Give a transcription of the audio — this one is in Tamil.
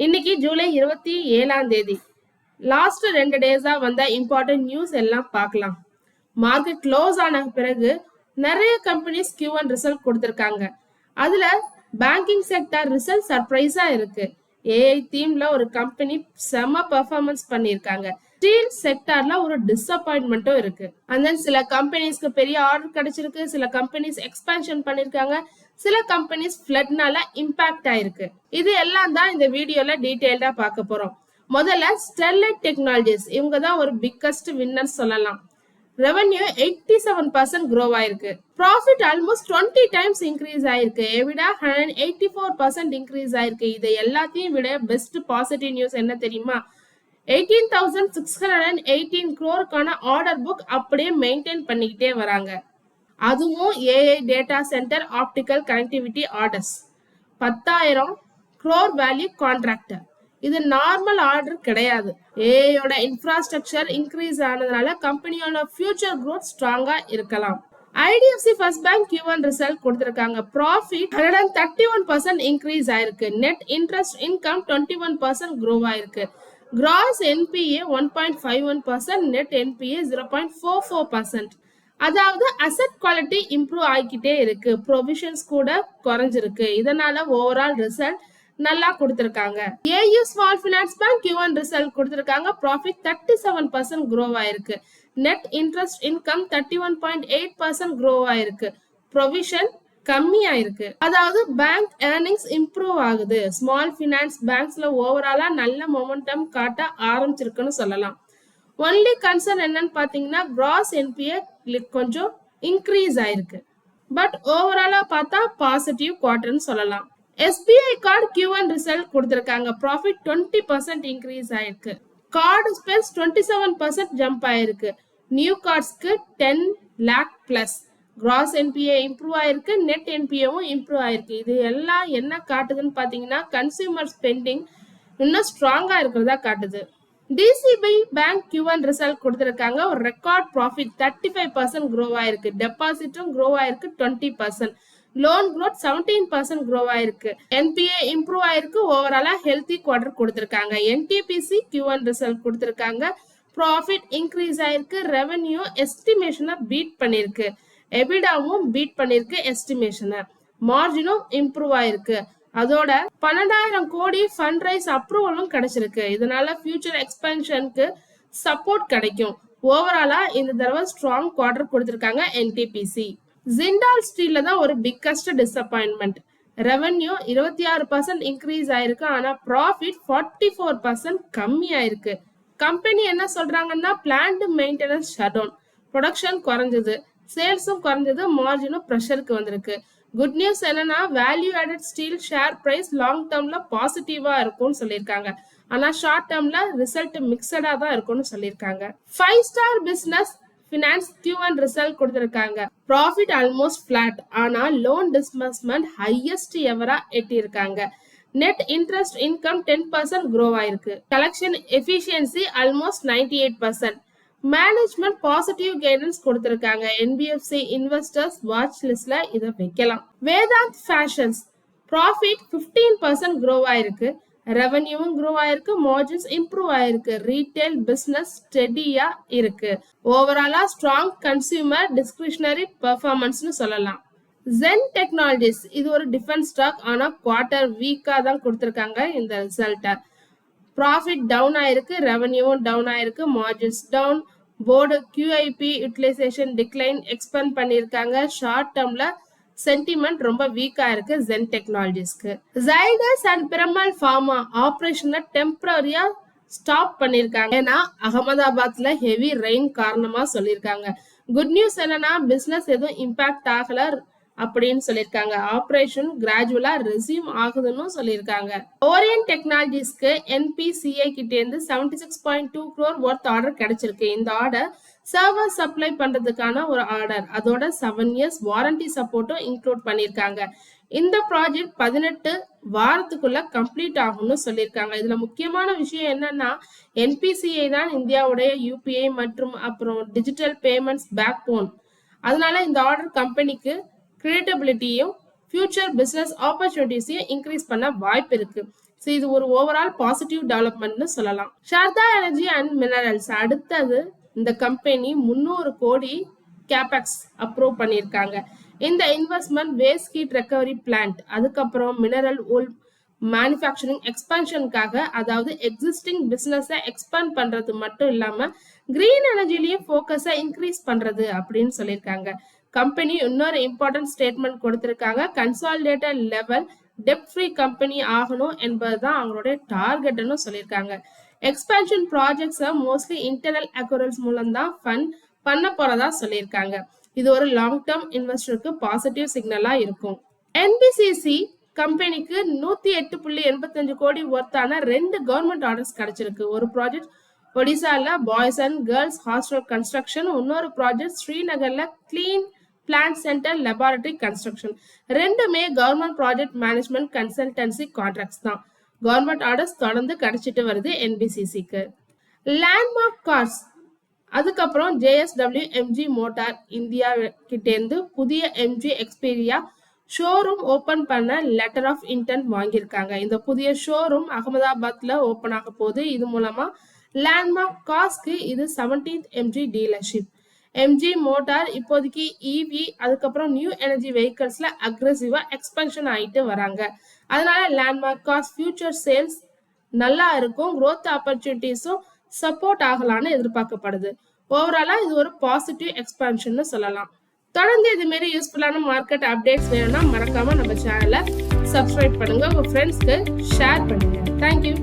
இன்னைக்கு ஜூலை 27 லாஸ்ட் 2 டேஸா வந்த இம்பார்ட்டன்ட் நியூஸ் எல்லாம் பார்க்கலாம். மார்க்கெட் க்ளோஸ் ஆன பிறகு நிறைய கம்பெனிஸ் Q1 ரிசல்ட் கொடுத்திருக்காங்க. அதுல பேங்கிங் செக்டர் ரிசல்ட் சர்ப்ரைஸா இருக்கு. ஏஐ தீம்ல ஒரு கம்பெனி செம பெர்ஃபார்மன்ஸ் பண்ணிருக்காங்க. ஸ்டீல் செக்டார்ல ஒரு டிசப்பாயின்மெண்ட்டும் இருக்கு. அண்ட் தென் சில கம்பெனிஸ்க்கு பெரிய ஆர்டர் கிடைச்சிருக்கு, சில கம்பெனிஸ் எக்ஸ்பேன்ஷன் பண்ணிருக்காங்க, சில கம்பெனிஸ் ஃப்ளட்னால இம்பாக்ட் ஆயிருக்கு. இது எல்லாம் தான் இந்த வீடியோல டீடைல்டா பார்க்க போறோம். முதல்ல ஸ்டெர்லைட் டெக்னாலஜிஸ், இவங்க தான் ஒரு பிக்கஸ்ட் வின்னர் சொல்லலாம். ரெவன்யூ 87% க்ரோ ஆயிருக்கு. ப்ராஃபிட் ஆல்மோஸ்ட் 20 டைம்ஸ் இன்க்ரீஸ் ஆயிருக்கு. எவிடா 184% இன்க்ரீஸ் ஆயிருக்கு. இது எல்லாத்தையும் விட பெஸ்ட் பாசிட்டிவ் நியூஸ் என்ன தெரியுமா? 18,618 crore ஆர்டர் புக் அப்படியே மெயின்டைன் பண்ணிக்கிட்டே வராங்க. அதுவும் AI data centre optical connectivity orders 10,000 crore value contract. இது நார்மல் ஆர்டர் கிடையாது. ஏஐயோட இன்ஃப்ராஸ்ட்ரக்சர் இன்க்ரீஸ் ஆனதுனால கம்பெனியோட ஃபியூச்சர் growth ஸ்ட்ராங்கா இருக்கலாம். IDFC first bank Q1 result கொடுத்திருக்காங்க. ப்ராஃபிட் 131% இன்க்ரீஸ் ஆயிருக்கு. நெட் இன்ட்ரெஸ்ட் இன்கம் 21% க்ரோ ஆயிருக்கு. Cross NBA 1.51%, net NBA 0.44%. அதாவது அசெட் குவாலிட்டி இம்ப்ரூவ் ஆகிக்கிட்டே இருக்கு. ப்ரொவிஷன்ஸ் கூட குறைஞ்சிருக்கு. இதனால ஓவரால் ரிசல்ட் நல்லா கொடுத்திருக்காங்க. AU small finance bank Q1 result கொடுத்திருக்காங்க. ப்ராஃபிட் 37% க்ரோ ஆயிருக்கு. நெட் இன்ட்ரெஸ்ட் இன்கம் 31.8% க்ரோ ஆயிருக்கு. ப்ரொவிஷன் கம்மியா இருக்கு. அதாவது பேங்க் ஏர்னிங்ஸ் இம்ப்ரூவ் ஆகுது. ஸ்மால் பினான்ஸ் பேங்க்ஸ்ல ஓவராலா நல்ல மொமெண்டம் காட்ட ஆரம்பிச்சிருக்குன்னு சொல்லலாம். ஒன்லி கன்சர்ன் என்னன்னு பாத்தீங்கன்னா கிராஸ் என்பிஏ கொஞ்சம் இன்க்ரீஸ் ஆயிருக்கு. பட் ஓவராலா பார்த்தா பாசிட்டிவ் குவார்டர்னு சொல்லலாம். எஸ்பிஐ கார்டு Q1 ரிசல்ட் கொடுத்திருக்காங்க. ப்ராஃபிட் 20% இன்க்ரீஸ் ஆயிருக்கு. கார்டு ஸ்பென்ஸ் 27% ஜம்ப் ஆயிருக்கு. நியூ கார்ட்ஸ்க்கு 10 lakh plus. Gross NPA improve ஆயிருக்கு. நெட் என்பிஏவும் இம்ப்ரூவ் ஆயிருக்கு. இது எல்லாம் என்ன காட்டுதுன்னு பாத்தீங்கன்னா கன்சியூமர் ஸ்பெண்டிங் இன்னும் ஸ்ட்ராங்கா இருக்கிறதா காட்டுது. டிசிபி பேங்க் Q1 ரிசல்ட் கொடுத்திருக்காங்க. ஒரு ரெக்கார்ட் ப்ராஃபிட் 35% க்ரோ ஆயிருக்கு. டெபாசிட்டும் க்ரோ ஆயிருக்கு 20%. லோன் growth 17% க்ரோ ஆயிருக்கு. என்பிஏ இம்ப்ரூவ் ஆயிருக்கு. ஓவராலா ஹெல்தி குவார்டர் கொடுத்திருக்காங்க. என்டிபிசி Q1 ரிசல்ட் கொடுத்திருக்காங்க. ப்ராஃபிட் இன்க்ரீஸ் ஆயிருக்கு. ரெவென்யூ எஸ்டிமேஷனை பீட் பண்ணிருக்கு. எபிடாவும் பீட் பண்ணிருக்கு எஸ்டிமேஷனை. மார்ஜினும் இம்ப்ரூவ் ஆயிருக்கு. அதோட 12,000 கோடி ஃபண்ட் ரைஸ் அப்ரூவலும் கிடைச்சிருக்கு. இதனால ஃபியூச்சர் எக்ஸ்பென்ஷனுக்கு சப்போர்ட் கிடைக்கும். ஓவராலா இந்த தடவை ஸ்ட்ராங் குவார்டர் கொடுத்திருக்காங்க என்டிபிசி. ஜிண்டால் ஸ்டீல்ல தான் ஒரு பிக்கஸ்ட் டிசப்பாயின்மெண்ட். ரெவென்யூ 26% இன்க்ரீஸ் ஆயிருக்கு. ஆனா ப்ராஃபிட் 44% கம்மி ஆயிருக்கு. கம்பெனி என்ன சொல்றாங்கன்னா plant maintenance shut down, production குறைஞ்சது, சேல்ஸும் குறைஞ்சது, மார்ஜினும் ப்ரெஷருக்கு வந்திருக்கு. குட் நியூஸ் என்னன்னா value added steel share price long டேர்ம்ல பாசிட்டிவா இருக்கும்னு சொல்லியிருக்காங்க. ஆனா ஷார்ட் டேர்ம்ல ரிசல்ட் மிக்சடா தான் இருக்கும்னு சொல்லியிருக்காங்க. 5 star business finance Q1 result கொடுத்திருக்காங்க. Profit almost flat. ஆனா லோன் டிஸ்பர்ஸ்மெண்ட் ஹையஸ்ட் எவரா எட்டியிருக்காங்க. நெட் இன்ட்ரெஸ்ட் இன்கம் 10% க்ரோ ஆயிருக்கு. Collection efficiency almost 98%. Management positive guidance கொடுத்திருக்காங்க. என்பிஎஃப்சி இன்வெஸ்டர்ஸ் வாட்ச் லிஸ்ட்ல இதை வைக்கலாம். வேதாந்த் ஃபேஷன்ஸ் ப்ராஃபிட் 15% க்ரோ ஆயிருக்கு. ரெவென்யூவும் க்ரோ ஆயிருக்கு. மார்ஜின்ஸ் இம்ப்ரூவ் ஆயிருக்கு. ரீட்டைல் பிசினஸ் ஸ்டெடியா இருக்கு. ஓவராலா ஸ்ட்ராங் கன்சியூமர் டிஸ்கிரிஷனரி பெர்ஃபார்மன்ஸ்னு சொல்லலாம். ஜென் டெக்னாலஜிஸ் இது ஒரு டிஃபென்ஸ் ஸ்டாக். ஆனா குவார்டர் வீக்கா தான் கொடுத்திருக்காங்க இந்த ரிசல்ட்டை. ப்ராஃபிட் டவுன் ஆயிருக்கு. ரெவென்யூவும் டவுன் ஆயிருக்கு. Margins down. Board QIP utilisation decline expend பண்ணியிருக்காங்க. ஷார்ட் டேர்ம்ல சென்டிமெண்ட் ரொம்ப வீக்கா இருக்கு ஜென் டெக்னாலஜிஸ்க்கு. ஜைடஸ் அண்ட் பிரமல் ஃபார்மா ஆபரேஷனை டெம்பரரியா ஸ்டாப் பண்ணிருக்காங்க. ஏன்னா அகமதாபாத்ல ஹெவி ரெயின் காரணமா சொல்லியிருக்காங்க. குட் நியூஸ் என்னன்னா பிசினஸ் எதுவும் இம்பாக்ட் ஆகல அப்படின்னு சொல்லியிருக்காங்க. ஆபரேஷன் கிராஜுவலா ரெசியூம் ஆகுதுன்னு சொல்லியிருக்காங்க. ஓரியன்ட் டெக்னாலஜிஸ்க்கு என்பிசிஐ கிட்ட இருந்து 76.2 crore ஒர்த் ஆர்டர் கிடைச்சிருக்கு. இந்த ஆர்டர் சர்வர் சப்ளை பண்றதுக்கான ஒரு ஆர்டர். அதோட 7 years வாரண்டி சப்போர்ட்டும் இன்க்ளூட் பண்ணிருக்காங்க. இந்த ப்ராஜெக்ட் 18 வாரத்துக்குள்ள கம்ப்ளீட் ஆகும்னு சொல்லியிருக்காங்க. இதுல முக்கியமான விஷயம் என்னன்னா என்பிசிஐ தான் இந்தியாவுடைய யூபிஐ மற்றும் அப்புறம் டிஜிட்டல் பேமெண்ட்ஸ் பேக் போன். அதனால இந்த ஆர்டர் கம்பெனிக்கு கிரியேட்டபிலிட்டியும் ஃபியூச்சர் பிசினஸ் ஆப்பர்ச்சுனிட்டிஸையும் இன்க்ரீஸ் பண்ண வாய்ப்பு இருக்கு. ஸோ இது ஒரு ஓவரால் பாசிட்டிவ் டெவலப்மெண்ட்னு சொல்லலாம். ஷாரதா எனர்ஜி அண்ட் மினரல்ஸ் அடுத்தது இந்த கம்பெனி 300 கோடி கேபெக்ஸ் அப்ரூவ் பண்ணியிருக்காங்க. இந்த investment waste heat recovery plant, அதுக்கப்புறம் மினரல் ஓல் மேனுஃபேக்சரிங் எக்ஸ்பான்ஷனுக்காக, அதாவது எக்ஸிஸ்டிங் பிசினஸை எக்ஸ்பாண்ட் பண்றது மட்டும் இல்லாம கிரீன் எனர்ஜிலையும் ஃபோக்கஸை இன்க்ரீஸ் பண்றது அப்படின்னு சொல்லியிருக்காங்க. கம்பெனி இன்னொரு இம்பார்ட்டன்ட் ஸ்டேட்மெண்ட் கொடுத்திருக்காங்க. கன்சாலிடேட்டட் லெவல் டெப்ட் ஃப்ரீ கம்பெனி ஆகணும் என்பதுதான் அவங்களுடைய டார்கெட்னு சொல்லியிருக்காங்க. எக்ஸ்பான்ஷன் ப்ராஜெக்ட்ஸை மோஸ்ட்லி இன்டர்னல் அக்யூரல்ஸ் மூலம் தான் ஃபண்ட் பண்ண போறதா சொல்லியிருக்காங்க. இது ஒரு லாங் டேர்ம் இன்வெஸ்டருக்கு பாசிட்டிவ் சிக்னலா இருக்கும். என்பிசிசி கம்பெனிக்கு 108.85 கோடி ஒர்த்தான 2 கவர்மெண்ட் ஆர்டர்ஸ் கிடைச்சிருக்கு. ஒரு ப்ராஜெக்ட் ஒடிசால boys and girls hostel construction, இன்னொரு ப்ராஜெக்ட் ஸ்ரீநகர்ல clean plant centre laboratory construction. ரெண்டுமே government project management consultancy contracts தான். கவர்மெண்ட் ஆர்டர்ஸ் தொடர்ந்து கிடைச்சிட்டு வருது என்பிசிசிக்கு. லேண்ட்மார்க் கார்ஸ், அதுக்கப்புறம் JSW MG மோட்டார் இந்தியா கிட்டேருந்து புதிய MG எக்ஸ்பீரியா ஷோரூம் ஓபன் பண்ண லெட்டர் ஆஃப் இன்டென்ட் வாங்கியிருக்காங்க. இந்த புதிய ஷோரூம் அகமதாபாத்ல ஓபன் ஆக போகுது. இது மூலமா லேண்ட்மார்க் கார்ஸ்க்கு இது 17th MG dealership. MG motor இப்போதைக்கு EV அதுக்கப்புறம் நியூ எனர்ஜி வெஹிக்கிள்ஸ்ல அக்ரெசிவா எக்ஸ்பென்ஷன் ஆயிட்டு வராங்க. அதனால லேண்ட்மார்க் கார்ஸ் ஃபியூச்சர் சேல்ஸ் நல்லா இருக்கும், growth ஆப்பர்ச்சுனிட்டிஸும் சப்போர்ட் ஆகலான்னு எதிர்பார்க்கப்படுது. ஓவராலா இது ஒரு பாசிட்டிவ் எக்ஸ்பான்ஷன் சொல்லலாம். தொடர்ந்து இது மாதிரி யூஸ்ஃபுல்லான மார்க்கெட் அப்டேட்ஸ் வேணும்னா மறக்காம நம்ம சேனலை சப்ஸ்கிரைப் பண்ணுங்க, உங்க ஃப்ரெண்ட்ஸ்க்கு ஷேர் பண்ணுங்க. தேங்க்யூ.